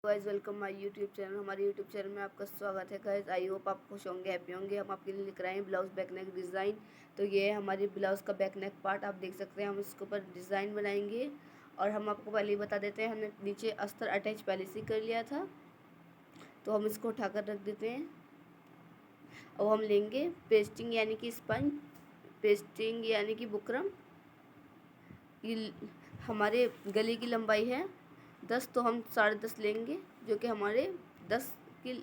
Guys welcome my YouTube channel. हमारे YouTube channel में आपका स्वागत है गाइस। आई होप आप खुश होंगे, हैप्पी होंगे। हम आपके लिए लेकर आए हैं ब्लाउज बैक नेक डिज़ाइन। तो ये है हमारी ब्लाउज़ का बैक नेक पार्ट, आप देख सकते हैं। हम इसके ऊपर डिज़ाइन बनाएंगे और हम आपको पहले ही बता देते हैं, हमने नीचे अस्तर अटैच पहले से कर लिया था, तो हम इसको उठाकर रख देते हैं। अब हम लेंगे पेस्टिंग यानी कि स्पंज, पेस्टिंग यानी कि बुकरम। ये हमारे गले की लंबाई है 10, तो हम 10.5 लेंगे, जो कि हमारे 10 की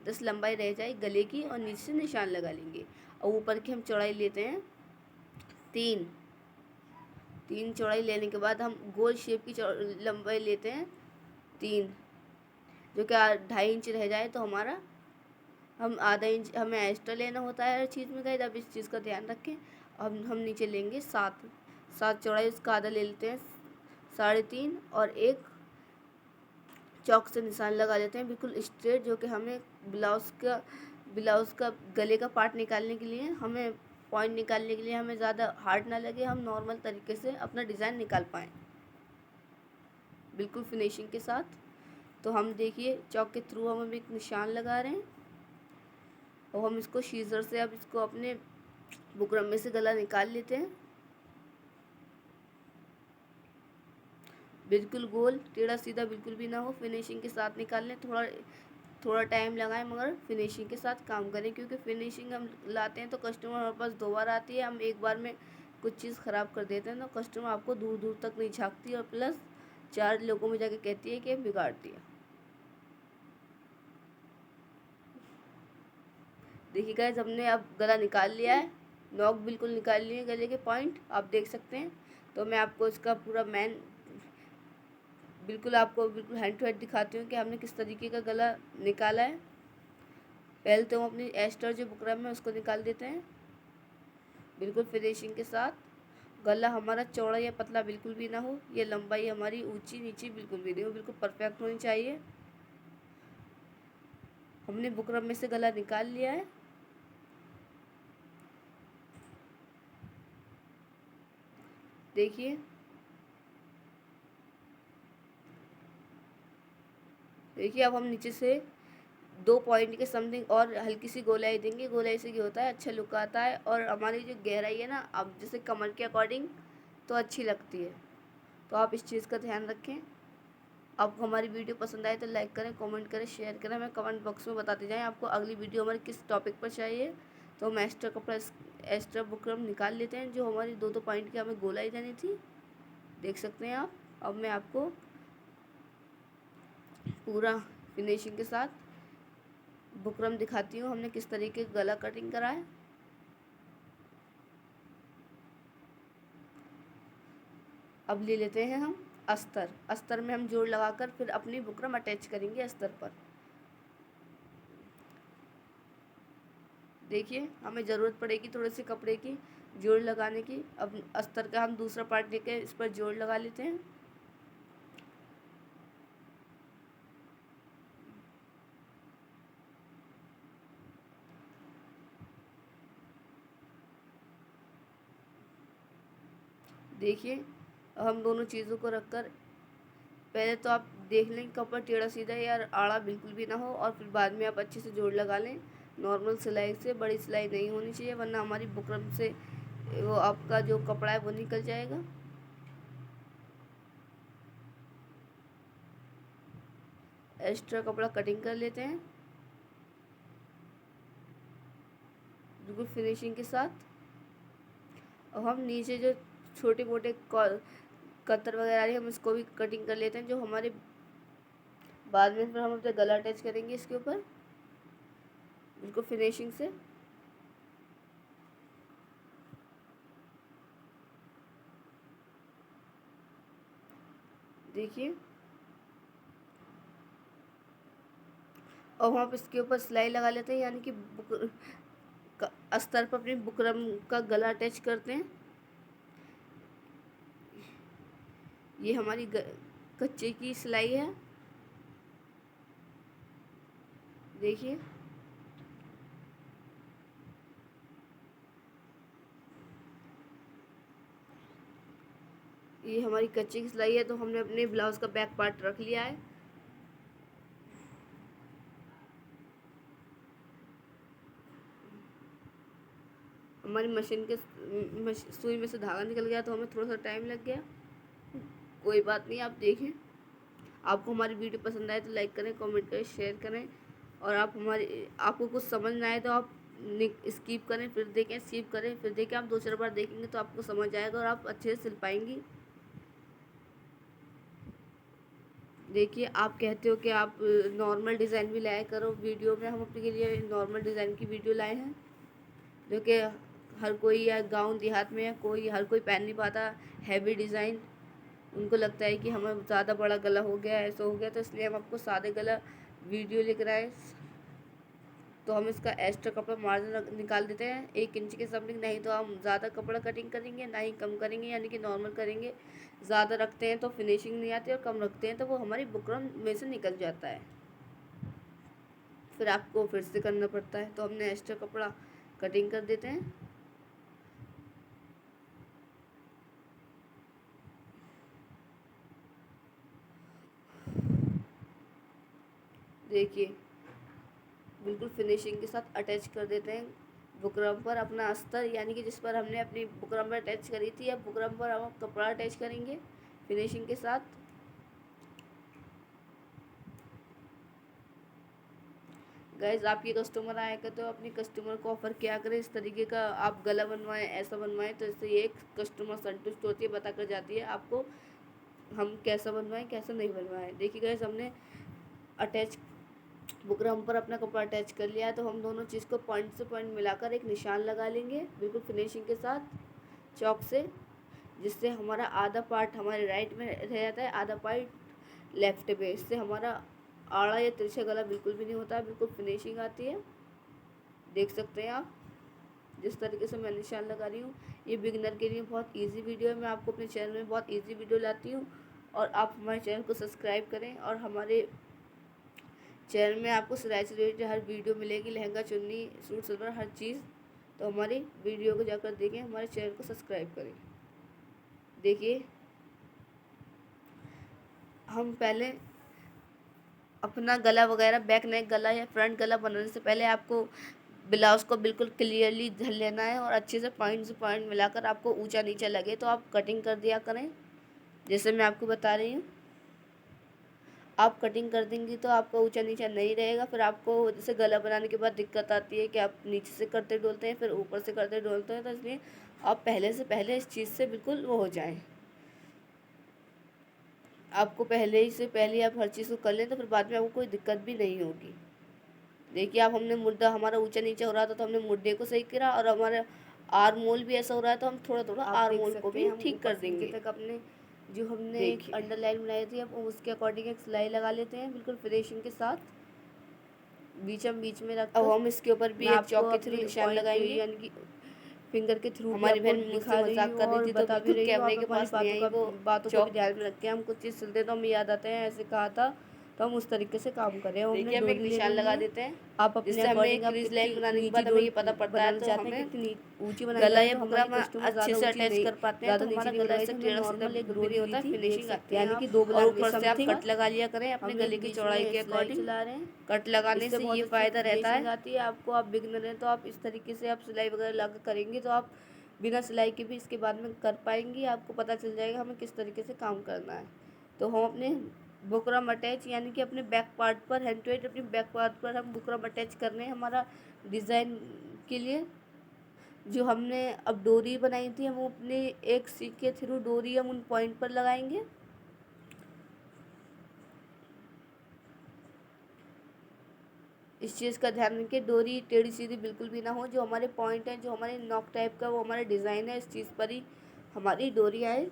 10 लंबाई रह जाए गले की, और नीचे से निशान लगा लेंगे। और ऊपर की हम चौड़ाई लेते हैं 3 चौड़ाई लेने के बाद हम गोल शेप की लंबाई लेते हैं 3, जो कि 2.5 इंच रह जाए तो हमारा हम आधा इंच हमें एक्स्ट्रा लेना होता है हर चीज़ में गाइस, अब इस चीज़ का ध्यान रखें। अब हम नीचे लेंगे 7 चौड़ाई, उसका आधा ले लेते हैं 3.5, और एक चौक से निशान लगा लेते हैं बिल्कुल स्ट्रेट, जो कि हमें ब्लाउज़ का गले का पार्ट निकालने के लिए, हमें पॉइंट निकालने के लिए हमें ज़्यादा हार्ड ना लगे, हम नॉर्मल तरीके से अपना डिज़ाइन निकाल पाएँ बिल्कुल फिनिशिंग के साथ। तो हम देखिए चौक के थ्रू हम एक निशान लगा रहे हैं, और हम इसको सीजर से अब इसको अपने बुकरम में से गला निकाल लेते हैं। बिल्कुल गोल टेढ़ा सीधा बिल्कुल भी ना हो, फिनिशिंग के साथ निकाल लें। थोड़ा टाइम लगाएं, मगर फिनिशिंग के साथ काम करें, क्योंकि फिनिशिंग हम लाते हैं तो कस्टमर हमारे पास 2 बार आती है। हम एक बार में कुछ चीज़ ख़राब कर देते हैं तो कस्टमर आपको दूर दूर तक नहीं झाँकती, और प्लस 4 लोगों में जाके कहती है कि बिगाड़ दिया। देखिए गाइस, हमने अब गला निकाल लिया है, नॉक बिल्कुल निकाल लिए गले के पॉइंट, आप देख सकते हैं। तो मैं आपको इसका पूरा आपको बिल्कुल हैंड टू हैंड दिखाती हूँ कि हमने किस तरीके का गला निकाला है। पहले तो हम अपनी एस्टर जो बुकरम है उसको निकाल देते हैं बिल्कुल फिनिशिंग के साथ। गला हमारा चौड़ा या पतला बिल्कुल भी ना हो, ये लंबाई हमारी ऊंची नीची बिल्कुल भी नहीं हो, बिल्कुल परफेक्ट होनी चाहिए। हमने बुकरम में से गला निकाल लिया है। देखिए अब हम नीचे से 2 पॉइंट के समथिंग और हल्की सी गोलाई देंगे। गोलाई से क्या होता है, अच्छा लुक आता है, और हमारी जो गहराई है ना, अब जैसे कमर के अकॉर्डिंग तो अच्छी लगती है। तो आप इस चीज़ का ध्यान रखें। आपको हमारी वीडियो पसंद आए तो लाइक करें, कमेंट करें, शेयर करें। हमें कमेंट बॉक्स में बताते जाएं आपको अगली वीडियो हमारी किस टॉपिक पर चाहिए। तो हम एक्स्ट्रा बुकरम निकाल लेते हैं, जो हमारी 2 पॉइंट की हमें गोलाई देनी थी, देख सकते हैं आप। अब मैं आपको पूरा फिनिशिंग के साथ बुकरम दिखाती हूँ हमने किस तरीके का गला कटिंग करा है। अब ले लेते हैं हम अस्तर में हम जोड़ लगाकर फिर अपनी बुकरम अटैच करेंगे अस्तर पर। देखिए हमें ज़रूरत पड़ेगी थोड़े से कपड़े की जोड़ लगाने की। अब अस्तर का हम दूसरा पार्ट लेके इस पर जोड़ लगा लेते हैं। देखिए हम दोनों चीज़ों को रखकर पहले तो आप देख लें कपड़ा टेढ़ा सीधा या आड़ा बिल्कुल भी ना हो, और फिर बाद में आप अच्छे से जोड़ लगा लें नॉर्मल सिलाई से। बड़ी सिलाई नहीं होनी चाहिए, वरना हमारी बुकरम से वो आपका जो कपड़ा है वो निकल जाएगा। एक्स्ट्रा कपड़ा कटिंग कर लेते हैं बिल्कुल फिनिशिंग के साथ। और हम नीचे जो छोटे मोटे कतर वगैरह आ रही है हम इसको भी कटिंग कर लेते हैं, जो हमारे बाद में फिर हम अपना गला अटैच करेंगे इसके ऊपर बिल्कुल फिनिशिंग से। देखिए और हम आप इसके ऊपर सिलाई लगा लेते हैं, यानी कि अस्तर पर अपनी बुकरम का गला अटैच करते हैं। ये हमारी कच्चे की सिलाई है, देखिए। ये हमारी कच्चे की सिलाई है, तो हमने अपने ब्लाउज़ का बैक पार्ट रख लिया है। हमारी मशीन के सुई में से धागा निकल गया, तो हमें थोड़ा सा टाइम लग गया, कोई बात नहीं। आप देखें, आपको हमारी वीडियो पसंद आए तो लाइक करें, कमेंट करें, शेयर करें। और आपको कुछ समझ ना आए तो आप स्किप करें, फिर देखें, स्किप करें, फिर देखें। आप दूसरी बार देखेंगे तो आपको समझ आएगा और आप अच्छे से सिल पाएंगी। देखिए, आप कहते हो कि आप नॉर्मल डिज़ाइन भी लाया करो वीडियो में। हम अपने लिए नॉर्मल डिज़ाइन की वीडियो लाए हैं, जो कि हर कोई या गांव देहात में हर कोई पहन नहीं पाता हैवी डिज़ाइन। उनको लगता है कि हमें ज़्यादा बड़ा गला हो गया, ऐसा हो गया, तो इसलिए हम आपको सादे गला वीडियो लेकर आए। तो हम इसका एक्स्ट्रा कपड़ा मार्जिन निकाल देते हैं 1 इंच के समथिंग। नहीं तो हम ज़्यादा कपड़ा कटिंग करेंगे, ना ही कम करेंगे, यानी कि नॉर्मल करेंगे। ज़्यादा रखते हैं तो फिनिशिंग नहीं आती, और कम रखते हैं तो वो हमारी बुकरम में से निकल जाता है, फिर आपको फिर से करना पड़ता है। तो हमने एक्स्ट्रा कपड़ा कटिंग कर देते हैं। देखिए, बिल्कुल फिनिशिंग के साथ अटैच कर देते हैं बुकरम पर अपना अस्तर, यानी कि जिस पर हमने अपनी बुकरम पर अटैच करी थी, अब बुकरम पर हम कपड़ा अटैच करेंगे फिनिशिंग के साथ। गाइज, आपके कस्टमर आएगा तो अपने कस्टमर को ऑफर क्या करें, इस तरीके का आप गला बनवाएं, ऐसा बनवाएं, तो इससे ये कस्टमर संतुष्ट होती है, बता कर जाती है आपको हम कैसा बनवाएं, कैसा नहीं बनवाएं। देखिए गाइज, हमने अटैच बुकरम पर अपना कपड़ा अटैच कर लिया है, तो हम दोनों चीज़ को पॉइंट से पॉइंट मिलाकर एक निशान लगा लेंगे बिल्कुल फिनिशिंग के साथ चॉक से, जिससे हमारा आधा पार्ट हमारे राइट में रह जाता है, आधा पार्ट लेफ्ट में। इससे हमारा आड़ा या तिरछा गला बिल्कुल भी नहीं होता है, बिल्कुल फिनिशिंग आती है। देख सकते हैं आप जिस तरीके से मैं निशान लगा रही हूँ। ये बिगिनर के लिए बहुत इजी वीडियो है। मैं आपको अपने चैनल में बहुत इजी वीडियो लाती हूँ, और आप हमारे चैनल को सब्सक्राइब करें। और हमारे चैनल में आपको सिलाई से रिलेटेड हर वीडियो मिलेगी, लहंगा, चुन्नी, सूट, सलवार, हर चीज़। तो हमारी वीडियो को जाकर देखें, हमारे चैनल को सब्सक्राइब करें। देखिए, हम पहले अपना गला वगैरह, बैक नेक गला या फ्रंट गला बनाने से पहले आपको ब्लाउज़ को बिल्कुल क्लियरली धल लेना है, और अच्छे से पॉइंट मिलाकर आपको ऊंचा नीचा लगे तो आप कटिंग कर दिया करें, जैसे मैं आपको बता रही हूँ। आप कटिंग कर देंगी तो आपका ऊंचा नीचा नहीं रहेगा। फिर आपको जैसे गला बनाने के बाद दिक्कत आती है कि आप नीचे से करते डोलते हैं, फिर ऊपर से करते डोलते हैं, तो इसलिए आप पहले से पहले इस चीज़ से बिल्कुल वो हो जाएं। आपको पहले आप हर चीज़ को कर लें, तो फिर बाद में आपको कोई दिक्कत भी नहीं होगी। देखिए, आप हमने मुद्दा हमारा ऊंचा नीचा हो रहा था तो हमने मुद्दे को सही करा, और हमारा आर्म होल भी ऐसा हो रहा है तो हम थोड़ा थोड़ा आर्म होल को भी ठीक कर देंगे तक अपने जो हमने एक अंडरलाइन बनाई थी, अब उसके अकॉर्डिंग एक सिलाई लगा लेते हैं बिल्कुल फिनिशिंग के साथ, बीच में रख। अब हम इसके ऊपर भी एक चौक के थ्रू निशान लगाएंगे, यानी कि फिंगर के थ्रू। हमारी बहन मुझसे मजाक कर रही थी तो बिल्कुल कैमरे के पास नहीं आई, वो बातों को भी ध्यान में रख के हम कुछ चीज़ सिलते तो हमें याद आते हैं, ऐसे कहा था तो हम उस तरीके से काम कर रहे हैं। देखिए, हम एक निशान लगा देते हैं, आप अपने अकॉर्डिंग क्रीज लाइन बनाने के बाद हमें ये पता पड़ता है तो हमें ऊंची गला या बुकरम अच्छे से अटैच कर पाते हैं, तो हमारा गला ऐसे टेढ़ा सीधा बिल्कुल भी नहीं होता, फिनिशिंग आती है, यानी कि 2 और ऊपर से आप कट लगा लिया करें अपने गले की चौड़ाई के अकॉर्डिंग। चला रहे हैं, कट लगाने से ये फ़ायदा रहता है आती है आपको। आप बिगिनर हैं तो आप इस तरीके से आप सिलाई वगैरह लगा करेंगे तो आप बिना सिलाई के भी इसके बाद में कर पाएंगी, आपको पता चल जाएगा हमें किस तरीके से काम करना है। तो हम अपने बुकरम अटैच, यानी कि अपने बैक पार्ट पर, हैंड टू हैंड अपने बैक पार्ट पर हम बुकरम अटैच करने हैं हमारा डिज़ाइन के लिए। जो हमने अब डोरी बनाई थी, हम अपने एक सीख के थ्रू डोरी हम उन पॉइंट पर लगाएंगे। इस चीज़ का ध्यान रखें, डोरी टेढ़ी सीधी बिल्कुल भी ना हो। जो हमारे पॉइंट हैं, जो हमारे नॉक टाइप का वो हमारा डिज़ाइन है, इस चीज़ पर ही हमारी डोरी आए।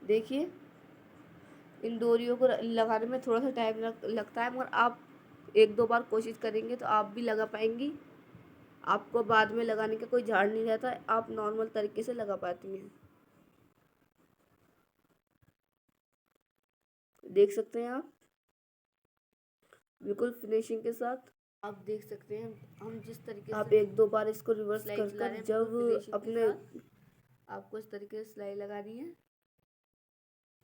देखिए, इन डोरियों को लगाने में थोड़ा सा टाइम लगता है, मगर आप 1-2 बार कोशिश करेंगे तो आप भी लगा पाएंगी। आपको बाद में लगाने का कोई झाड़ नहीं रहता, आप नॉर्मल तरीके से लगा पाती हैं। देख सकते हैं आप बिल्कुल फिनिशिंग के साथ। आप देख सकते हैं हम जिस तरीके से आप 1-2 बार इसको रिवर्स कर जब अपने आपको इस तरीके से सिलाई लगानी है।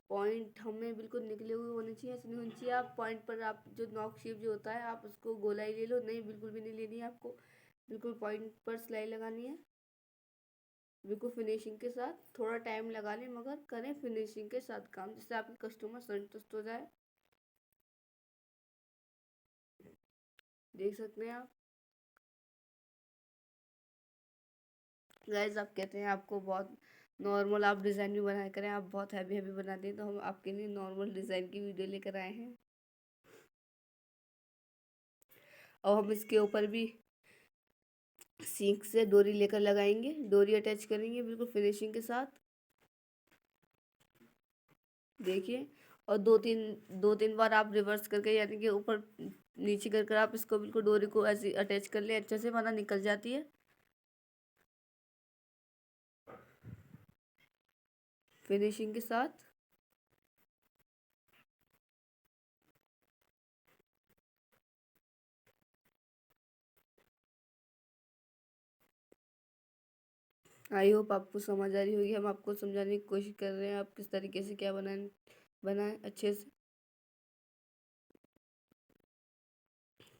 पॉइंट हमें बिल्कुल निकले हुए होने चाहिए, ऐसे नहीं होनी चाहिए। आप पॉइंट पर आप जो नॉक शेप जो होता है आप उसको गोलाई ले लो, नहीं बिल्कुल भी नहीं लेनी है आपको, बिल्कुल पॉइंट पर सिलाई लगानी है, बिल्कुल फिनिशिंग के साथ। थोड़ा टाइम लगा लें मगर करें फिनिशिंग के साथ काम, जिससे आपके कस्टमर संतुष्ट हो जाए। देख सकते हैं आप गाइस, आप कहते हैं आपको बहुत नॉर्मल आप डिज़ाइन भी बनाया करें, आप बहुत हैवी हैवी बनाते हैं, तो हम आपके लिए नॉर्मल डिज़ाइन की वीडियो लेकर आए हैं। और हम इसके ऊपर भी सीख से डोरी लेकर लगाएंगे, डोरी अटैच करेंगे बिल्कुल फिनिशिंग के साथ। देखिए, और दो तीन बार आप रिवर्स करके यानी कि ऊपर नीचे कर कर आप इसको बिल्कुल डोरी को ऐसे अटैच कर लें अच्छे से, वरना निकल जाती है फिनिशिंग के साथ। आई होप आपको समझ आ रही होगी, हम आपको समझाने की कोशिश कर रहे हैं आप किस तरीके से क्या बनाएं अच्छे से।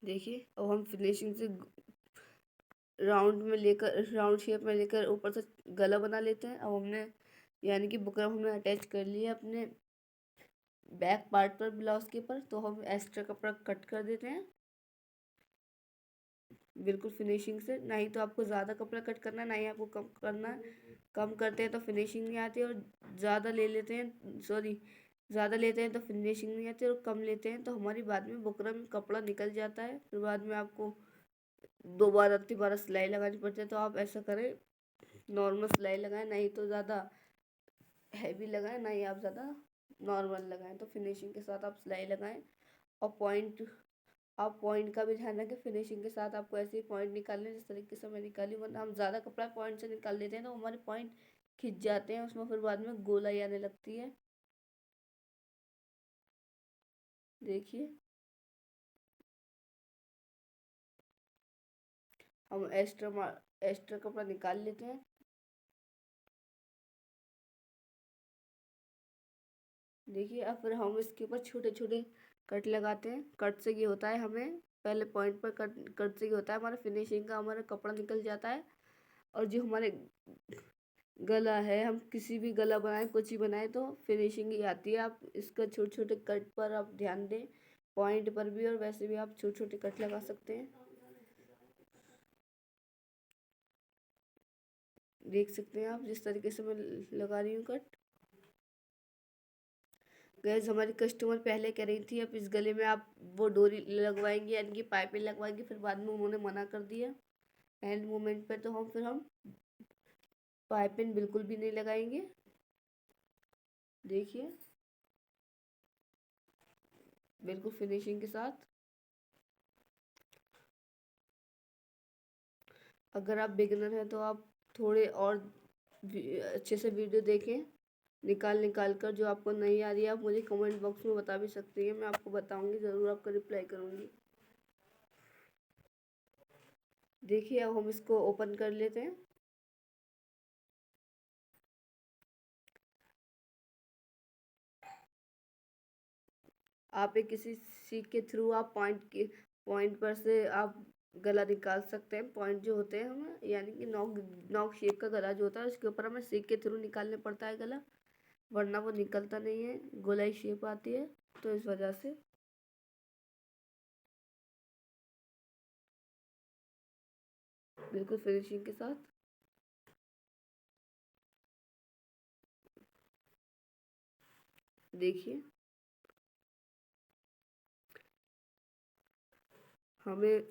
देखिए, अब हम फिनिशिंग से राउंड में लेकर, राउंड शेप में लेकर ऊपर से गला बना लेते हैं। अब हमने यानी कि बुकरम हमने अटैच कर लिया अपने बैक पार्ट पर ब्लाउज के ऊपर, तो हम एक्स्ट्रा कपड़ा कट कर देते हैं बिल्कुल फिनिशिंग से। ना ही तो आपको ज़्यादा कपड़ा कट करना है, ना ही आपको कम करना है। कम करते हैं तो फिनिशिंग नहीं आती, और ज़्यादा ले लेते हैं, सॉरी, ज़्यादा लेते हैं तो फिनिशिंग नहीं आती, और कम लेते हैं तो हमारी बाद में बुकरम में कपड़ा निकल जाता है, फिर बाद में आपको दोबारा तिबारा सिलाई लगानी पड़ती है। तो आप ऐसा करें, नॉर्मल सिलाई लगाएं, नहीं तो ज़्यादा हैवी लगाएं, ना ही आप ज़्यादा नॉर्मल लगाएं। तो फिनिशिंग के साथ आप सिलाई लगाएं, और पॉइंट, आप पॉइंट का भी ध्यान रखें। फिनिशिंग के साथ आपको ऐसे ही पॉइंट निकालने जिस तरीके से मैं निकाली, वरना हम ज़्यादा कपड़ा पॉइंट से निकाल देते हैं तो हमारे पॉइंट खिंच जाते हैं, उसमें फिर बाद में गोलाई आने लगती है। देखिए, हम एक्स्ट्रा कपड़ा निकाल लेते हैं। देखिए, अब फिर हम इसके ऊपर छोटे छोटे कट लगाते हैं। कट से ये होता है, हमें पहले पॉइंट पर कट, कट से ये होता है हमारा फिनिशिंग का हमारा कपड़ा निकल जाता है। और जो हमारे गला है, हम किसी भी गला बनाए कुछ ही बनाए तो फिनिशिंग ही आती है। आप इसका छोटे छोटे कट पर आप ध्यान दें, पॉइंट पर भी, और वैसे भी आप छोटे छोटे कट लगा सकते हैं। देख सकते हैं आप जिस तरीके से मैं लगा रही हूँ कट। गैस, हमारी कस्टमर पहले कह रही थी अब इस गले में आप वो डोरी लगवाएंगे यानी कि पाइपें लगवाएंगे, फिर बाद में उन्होंने मना कर दिया एंड मोमेंट पे, तो हम पाइपिंग बिल्कुल भी नहीं लगाएंगे। देखिए, बिल्कुल फिनिशिंग के साथ। अगर आप बिगिनर हैं तो आप थोड़े और अच्छे से वीडियो देखें, निकाल निकाल कर। जो आपको नहीं आ रही है आप मुझे कमेंट बॉक्स में बता भी सकती हैं, मैं आपको बताऊंगी, ज़रूर आपका रिप्लाई करूंगी। देखिए, अब हम इसको ओपन कर लेते हैं। आप एक किसी सीख के थ्रू आप पॉइंट पर से आप गला निकाल सकते हैं। पॉइंट जो होते हैं हमें यानी कि नॉक नॉक शेप का गला जो होता है उसके ऊपर हमें सीख के थ्रू निकालने पड़ता है गला, वरना वो निकलता नहीं है, गोलाई शेप आती है, तो इस वजह से। बिल्कुल फिनिशिंग के साथ। देखिए, हमें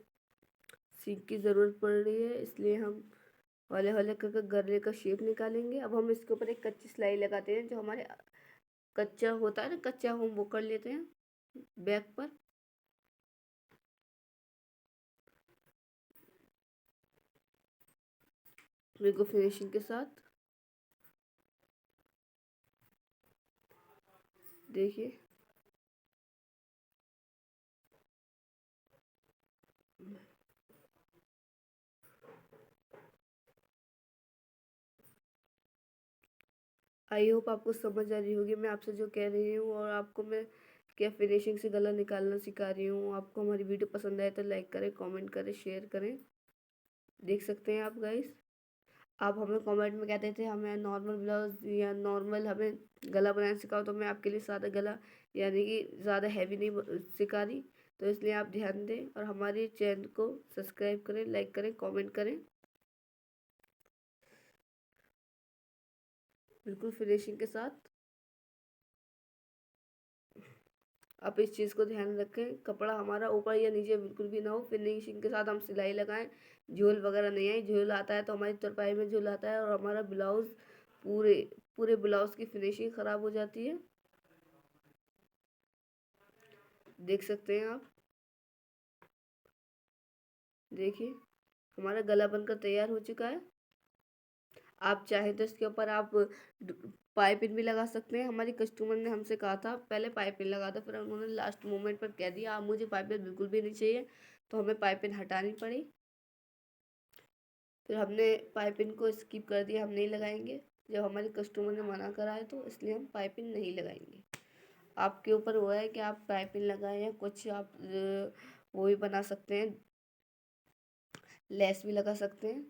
सीख की ज़रूरत पड़ रही है, इसलिए हम हौले हौले करके गले का शेप निकालेंगे। अब हम इसके ऊपर एक कच्ची सिलाई लगाते हैं, जो हमारे कच्चा होता है ना, कच्चा हम वो कर लेते हैं बैक पर। बिल्कुल फिनिशिंग के साथ। देखिए, आई होप आपको समझ आ रही होगी मैं आपसे जो कह रही हूँ, और आपको मैं क्या फिनिशिंग से गला निकालना सिखा रही हूँ। आपको हमारी वीडियो पसंद आए तो लाइक करें, कमेंट करें, शेयर करें। देख सकते हैं आप गाइस। आप हमें कमेंट में कहते थे हमें नॉर्मल ब्लाउज या नॉर्मल हमें गला बनाना सिखाओ, तो मैं आपके लिए सादा गला यानी कि ज़्यादा हैवी नहीं सिखा रही। तो इसलिए आप ध्यान दें और हमारे चैनल को सब्सक्राइब करें, लाइक करें, कमेंट करें, बिल्कुल फिनिशिंग के साथ। आप इस चीज़ को ध्यान रखें, कपड़ा हमारा ऊपर या नीचे बिल्कुल भी ना हो। फिनिशिंग के साथ हम सिलाई लगाएं, झोल वगैरह नहीं आए। झोल आता है तो हमारी तुरपाई में झोल आता है और हमारा ब्लाउज पूरे पूरे ब्लाउज की फिनिशिंग ख़राब हो जाती है। देख सकते हैं आप। देखिए हमारा गला बनकर तैयार हो चुका है। आप चाहे तो इसके ऊपर आप पाइपिंग भी लगा सकते हैं। हमारी कस्टमर ने हमसे कहा था पहले पाइपिंग लगा दो, फिर उन्होंने लास्ट मोमेंट पर कह दिया आप मुझे पाइपिंग बिल्कुल भी नहीं चाहिए, तो हमें पाइपिंग हटानी पड़ी। फिर हमने पाइपिंग को स्किप कर दिया, हम नहीं लगाएंगे। जब हमारे कस्टमर ने मना करा है तो इसलिए हम पाइपिंग नहीं लगाएंगे। आपके ऊपर हुआ है कि आप पाइपिंग लगाएं या कुछ आप वो भी बना सकते हैं, लेस भी लगा सकते हैं।